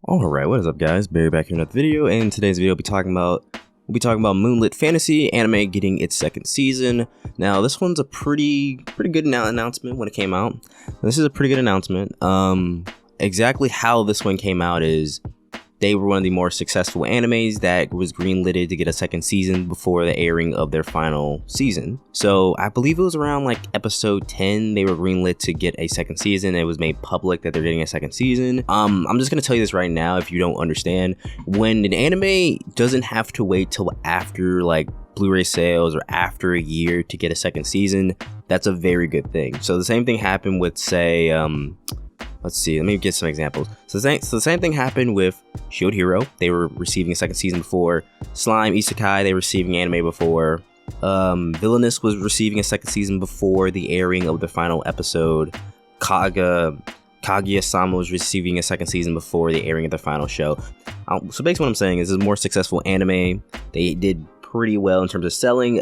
Alright, what is up guys? Barry back here in another video, and in today's video we'll be talking about Moonlit Fantasy anime getting its second season. Now this one's a pretty good announcement when it came out. This is a pretty good announcement. Exactly how this one came out is they were one of the more successful animes that was greenlighted to get a second season before the airing of their final season. So I believe it was around like episode 10 they were greenlit to get a second season. It was made public that they're getting a second season. I'm just gonna tell you this right now if you don't understand. When an anime doesn't have to wait till after like Blu-ray sales or after a year to get a second season, that's a very good thing. So the same thing happened with say let's see, let me get some examples. So the same thing happened with Shield Hero. They were receiving a second season before. Slime Isekai, they were receiving anime before. Villainous was receiving a second season before the airing of the final episode. Kaguya-sama was receiving a second season before the airing of the final show. So basically what I'm saying is, it's a more successful anime. They did pretty well in terms of selling,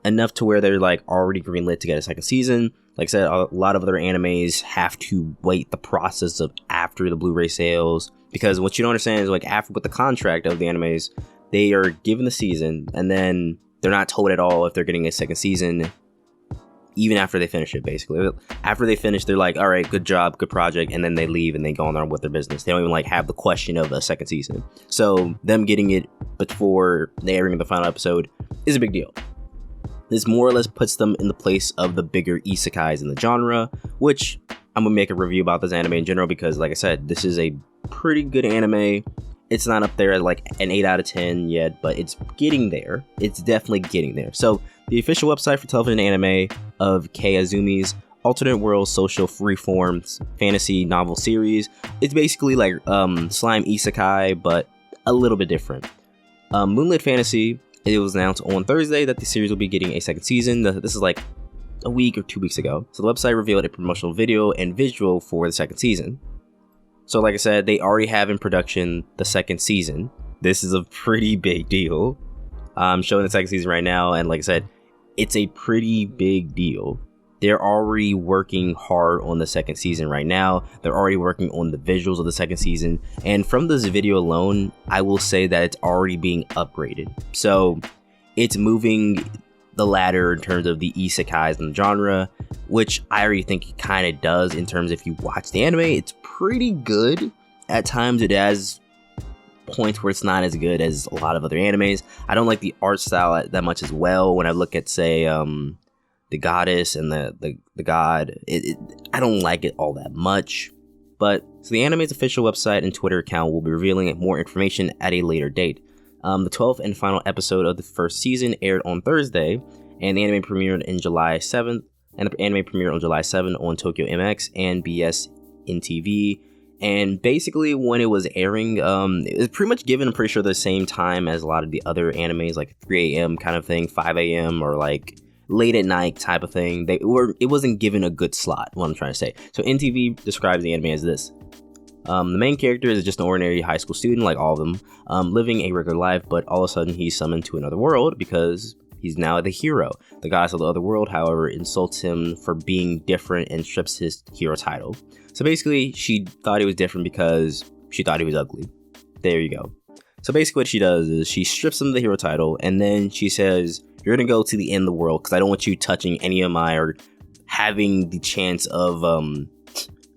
enough to where they're like already greenlit to get a second season. Like I said, a lot of other animes have to wait the process of after the Blu-ray sales, because what you don't understand is like after with the contract of the animes, they are given the season and then they're not told at all if they're getting a second season even after they finish it. Basically after they finish, they're like, all right, good job, good project, and then they leave and they go on with their business. They don't even like have the question of a second season. So them getting it before the airing of the final episode is a big deal. This more or less puts them in the place of the bigger isekais in the genre, which I'm gonna make a review about this anime in general because, like I said, this is a pretty good anime. It's not up there at like an 8 out of 10 yet, but it's getting there. It's definitely getting there. So the official website for television anime of Keizumi's alternate world social freeform fantasy novel series. It's basically like Slime Isekai, but a little bit different. Moonlit Fantasy. It was announced on Thursday that the series will be getting a second season. This is like a week or 2 weeks ago. So the website revealed a promotional video and visual for the second season. So like I said, they already have in production the second season. This is a pretty big deal. I'm showing the second season right now, and like I said, it's a pretty big deal. They're already working hard on the second season right now. They're already working on the visuals of the second season. And from this video alone, I will say that it's already being upgraded. So it's moving the ladder in terms of the isekais in the genre, which I already think it kind of does in terms of if you watch the anime, it's pretty good. At times it has points where it's not as good as a lot of other animes. I don't like the art style that much as well. When I look at say, the goddess and the god, I don't like it all that much. But so the anime's official website and Twitter account will be revealing more information at a later date. The 12th and final episode of the first season aired on Thursday, and the anime premiered on July 7th on Tokyo MX and BS in TV. And basically when it was airing, it was pretty much given, I'm pretty sure, the same time as a lot of the other animes, like 3 a.m. kind of thing, 5 a.m. or like late at night type of thing. It wasn't given a good slot, what I'm trying to say. So NTV describes the anime as this. The main character is just an ordinary high school student, like all of them, living a regular life, but all of a sudden he's summoned to another world because he's now the hero. The goddess of the other world, however, insults him for being different and strips his hero title. So basically, she thought he was different because she thought he was ugly. There you go. So basically what she does is she strips him of the hero title, and then she says, you're gonna go to the end of the world because I don't want you touching any of my, or having the chance of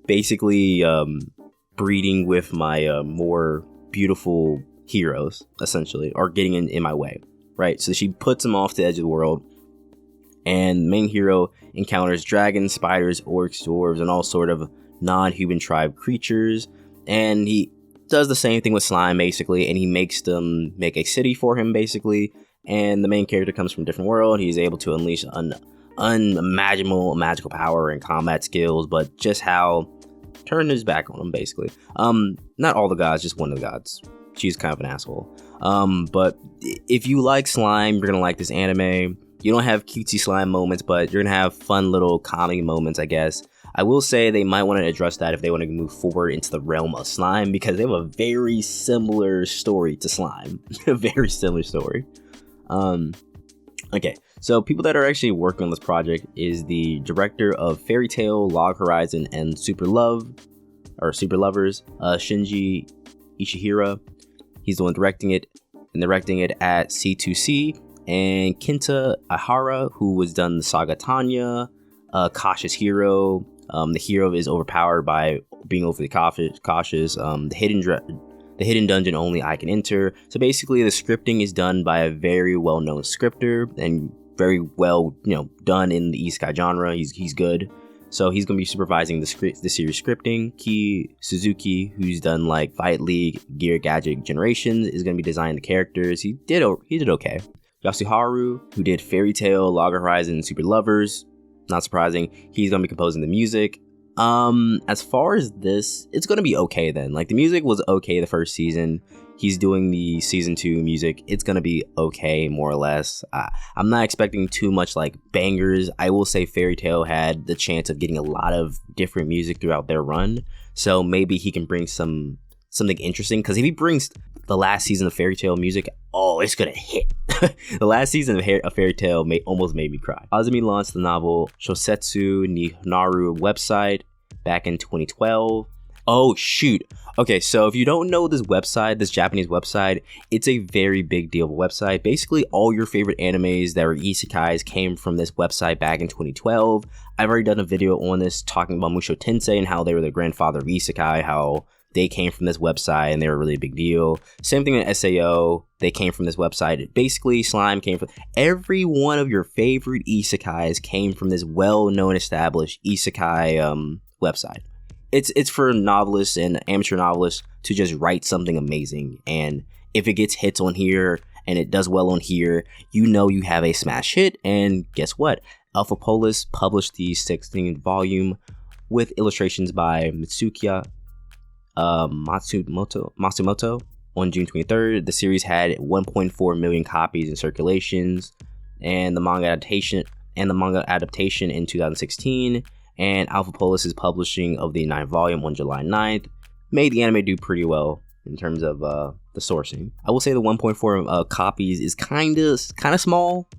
basically breeding with my more beautiful heroes, essentially, or getting in my way, right? So she puts him off the edge of the world, and the main hero encounters dragons, spiders, orcs, dwarves, and all sort of non-human tribe creatures, and he does the same thing with slime basically, and he makes them make a city for him basically. And the main character comes from a different world. He's able to unleash unimaginable magical power and combat skills, but just how turn his back on him basically. Not all the gods, just one of the gods. She's kind of an asshole. But if you like slime, you're gonna like this anime. You don't have cutesy slime moments, but you're gonna have fun little comedy moments, I guess. I will say they might want to address that if they want to move forward into the realm of slime, because they have a very similar story to slime. A very similar story. Okay, so people that are actually working on this project is the director of Fairy Tail, Log Horizon, and Super Lovers, Shinji Ishihara. He's the one directing it at C2C. And Kenta Ahara, who was done the Saga Tanya, Cautious Hero. The hero is overpowered by being overly cautious. The hidden dungeon only I can enter. So basically, the scripting is done by a very well-known scripter and very well, done in the isekai genre. He's good. So he's going to be supervising the series scripting. Ki Suzuki, who's done like Fight League, Gear Gadget Generations, is going to be designing the characters. He did okay. Yasuharu, who did Fairy Tail, Log Horizon, and Super Lovers, not surprising. He's going to be composing the music. As far as this, it's going to be okay then. Like, the music was okay the first season. He's doing the season 2 music. It's going to be okay, more or less. I'm not expecting too much like bangers. I will say Fairy Tail had the chance of getting a lot of different music throughout their run. So maybe he can bring something interesting. Because if he brings the last season of Fairy Tail music, it's going to hit. The last season of Fairy Tail almost made me cry. Azumi launched the novel Shosetsu ni Naru website back in 2012. Oh, shoot. Okay, so if you don't know this Japanese website, it's a very big deal website. Basically, all your favorite animes that were isekais came from this website back in 2012. I've already done a video on this talking about Musho Tensei and how they were the grandfather of isekai, how they came from this website and they were a really big deal. Same thing with SAO. They came from this website. Basically, Slime came from... Every one of your favorite isekais came from this well-known, established isekai website. It's for novelists and amateur novelists to just write something amazing. And if it gets hits on here and it does well on here, you have a smash hit. And guess what? Alpha Polis published the 16th volume with illustrations by Mitsukiya Matsumoto on June 23rd. The series had 1.4 million copies in circulations, and the manga adaptation in 2016. And Alpha Polis' publishing of the 9th volume on July 9th made the anime do pretty well in terms of the sourcing. I will say the 1.4 copies is kind of small.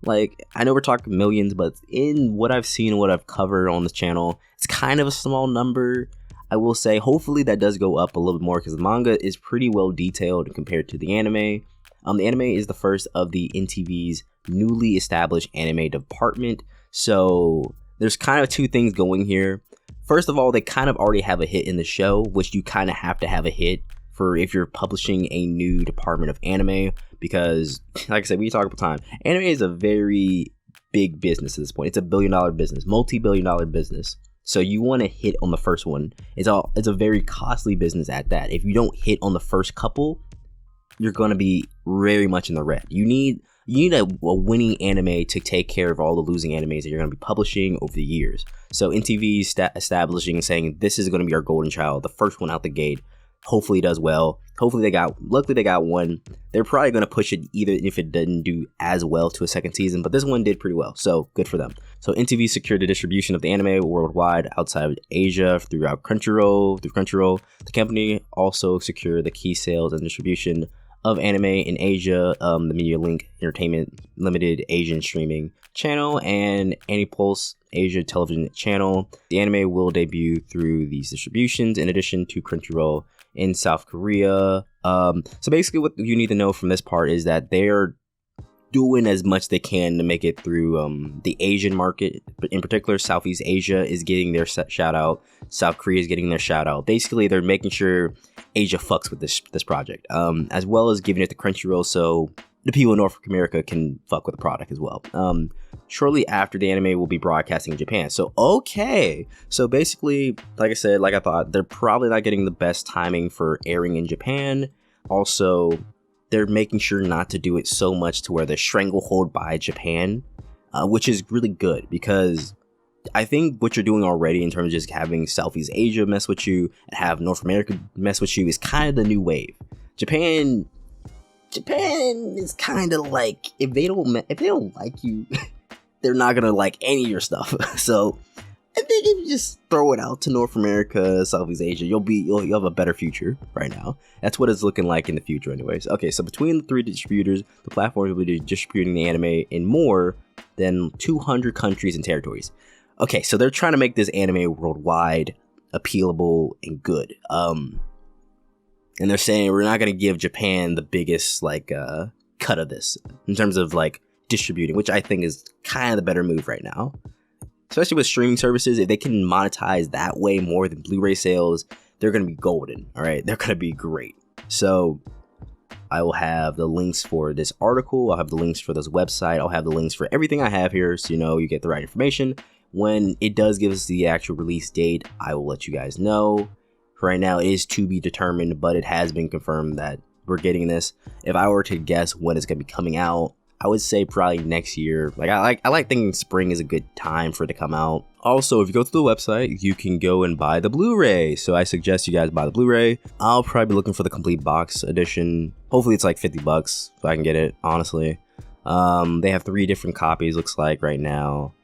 Like, I know we're talking millions, but in what I've seen and what I've covered on this channel, it's kind of a small number. I will say, hopefully that does go up a little bit more because the manga is pretty well detailed compared to the anime. The anime is the first of the NTV's newly established anime department. So there's kind of two things going here. First of all, they kind of already have a hit in the show, which you kind of have to have a hit for if you're publishing a new department of anime. Because, like I said, we talk about time. Anime is a very big business at this point. It's a billion-dollar business, multi-billion-dollar business. So you want to hit on the first one. It's a very costly business at that. If you don't hit on the first couple, you're going to be very much in the red. You need a winning anime to take care of all the losing animes that you're going to be publishing over the years. So NTV is establishing, saying this is going to be our golden child, the first one out the gate. Hopefully it does well. Luckily they got one. They're probably going to push it either if it didn't do as well to a second season, but this one did pretty well, so good for them. So NTV secured the distribution of the anime worldwide outside of Asia through Crunchyroll. The company also secured the key sales and distribution of anime in Asia, the Media Link Entertainment Limited Asian streaming channel and Anipulse Asia television channel. The anime will debut through these distributions in addition to Crunchyroll in South Korea. So basically what you need to know from this part is that they're doing as much they can to make it through the Asian market. But in particular, Southeast Asia is getting their shout out. South Korea is getting their shout out. Basically, they're making sure Asia fucks with this project, as well as giving it to Crunchyroll so the people in North America can fuck with the product as well. Shortly after, the anime will be broadcasting in Japan. So basically, like I said, like I thought, they're probably not getting the best timing for airing in Japan. Also, they're making sure not to do it so much to where they're stranglehold by Japan, which is really good because I think what you're doing already in terms of just having Southeast Asia mess with you and have North America mess with you is kind of the new wave. Japan is kind of like, if they don't like you, they're not gonna like any of your stuff. So I think if you just throw it out to North America, Southeast Asia, you'll have a better future right now. That's what it's looking like in the future anyways. Okay, so between the three distributors, the platforms will be distributing the anime in more than 200 countries and territories. Okay, so they're trying to make this anime worldwide, appealable, and good. And they're saying we're not going to give Japan the biggest like cut of this in terms of like distributing, which I think is kind of the better move right now. Especially with streaming services, if they can monetize that way more than Blu-ray sales, they're going to be golden, all right? They're going to be great. So I will have the links for this article. I'll have the links for this website. I'll have the links for everything I have here, so you get the right information. When it does give us the actual release date, I will let you guys know. For right now, it is to be determined, but it has been confirmed that we're getting this. If I were to guess when it's going to be coming out, I would say probably next year. Like I like thinking spring is a good time for it to come out. Also, if you go to the website, you can go and buy the Blu-ray. So I suggest you guys buy the Blu-ray. I'll probably be looking for the complete box edition. Hopefully it's like $50 if I can get it, honestly. They have 3 different copies, looks like right now.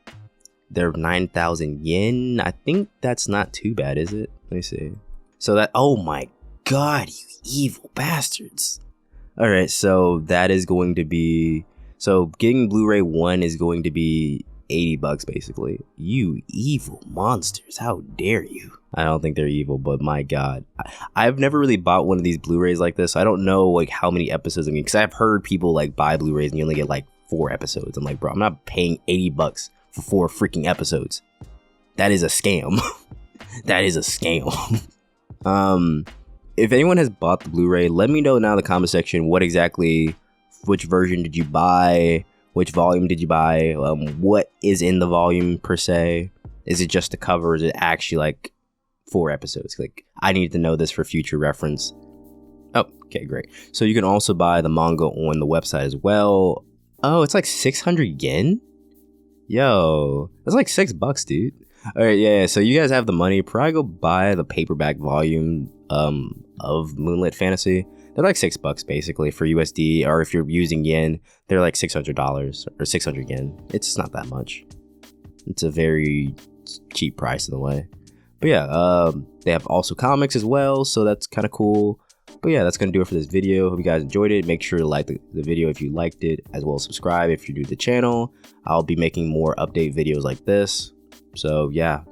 They're 9,000 yen. I think that's not too bad, is it? Let me see. So that, oh my god, you evil bastards. All right, so that is going to be, so getting Blu-ray 1 is going to be $80 basically. You evil monsters, how dare you? I don't think they're evil, but my god. I've never really bought one of these Blu-rays like this. So I don't know like how many episodes, because I've heard people like buy Blu-rays and you only get like 4 episodes. I'm like, bro, I'm not paying $80 for 4 freaking episodes. That is a scam. That is a scam. If anyone has bought the Blu-ray, let me know now in the comment section which version did you buy, which volume did you buy, what is in the volume per se. Is it just the cover, or is it actually like 4 episodes? Like, I need to know this for future reference. Oh, okay, great. So you can also buy the manga on the website as well. Oh, it's like 600 yen? Yo, that's like $6, dude. All right, yeah, so you guys have the money, probably go buy the paperback volume of Moonlit Fantasy. They're like $6 basically for USD, or if you're using yen, they're like $600 or 600 yen. It's not that much. It's a very cheap price in a way. But yeah, they have also comics as well, so that's kind of cool. But yeah, that's going to do it for this video. Hope you guys enjoyed it. Make sure to like the video if you liked it, as well as subscribe if you're new to the channel. I'll be making more update videos like this. So yeah,